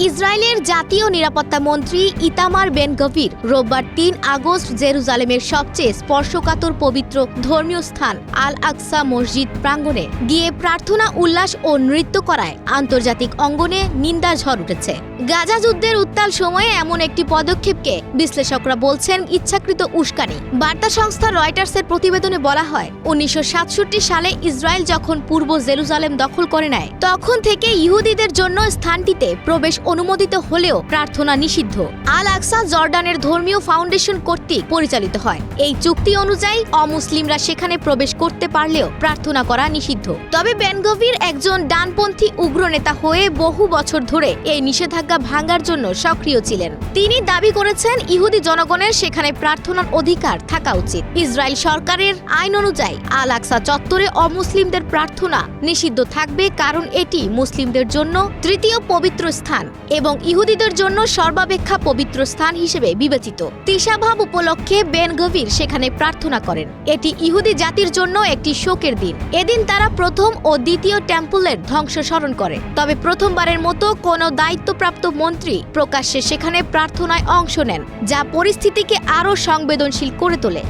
ইসরায়েলের জাতীয় নিরাপত্তা মন্ত্রী ইতামার বেন গভির রোববার ৩ আগস্ট জেরুজালেমের সবচেয়ে স্পর্শকাতর পবিত্র ধর্মীয় স্থান আল আকসা মসজিদ প্রাঙ্গণে গিয়ে প্রার্থনা উল্লাস ও নৃত্য করায় আন্তর্জাতিক অঙ্গনে নিন্দার ঝড় উঠেছে। গাজা যুদ্ধের উত্তাল সময়ে এমন একটি পদক্ষেপকে বিশ্লেষকরা বলছেন ইচ্ছাকৃত উস্কানি। বার্তা সংস্থা রয়টার্সের প্রতিবেদনে বলা হয়, ১৯৬৭ সালে ইসরায়েল যখন পূর্ব জেরুজালেম দখল করে নেয় তখন থেকে ইহুদিদের জন্য স্থানটিতে প্রবেশ অনুমোদিত হলেও প্রার্থনা নিষিদ্ধ। আল আকসা জর্ডানের ধর্মীয় ফাউন্ডেশন কর্তৃক পরিচালিত হয়। এই চুক্তি অনুযায়ী অমুসলিমরা সেখানে প্রবেশ করতে পারলেও প্রার্থনা করা নিষিদ্ধ। তবে বেন গভির একজন ডানপন্থী উগ্র নেতা হয়ে বহু বছর ধরে এই নিষেধাজ্ঞা ভাঙার জন্য সক্রিয় ছিলেন। তিনি দাবি করেছেন ইহুদি জনগণের সেখানে প্রার্থনার অধিকার থাকা উচিত। ইসরায়েল সরকারের আইন অনুযায়ী আল আকসা চত্বরে অমুসলিমদের প্রার্থনা নিষিদ্ধ থাকবে, কারণ এটি মুসলিমদের জন্য তৃতীয় পবিত্র স্থান এবং ইহুদিদের জন্য সর্বাপেক্ষা পবিত্র স্থান হিসেবে বিবেচিত। তিশাভাব উপলক্ষে বেন গভির সেখানে প্রার্থনা করেন। এটি ইহুদি জাতির জন্য একটি শোকের দিন। এদিন তারা প্রথম ও দ্বিতীয় টেম্পলের ধ্বংস স্মরণ করে। তবে প্রথমবারের মতো কোনো দায়িত্বপ্রাপ্ত মন্ত্রী প্রকাশ্যে সেখানে প্রার্থনায় অংশ নেন, যা পরিস্থিতিকে আরও সংবেদনশীল করে তোলে।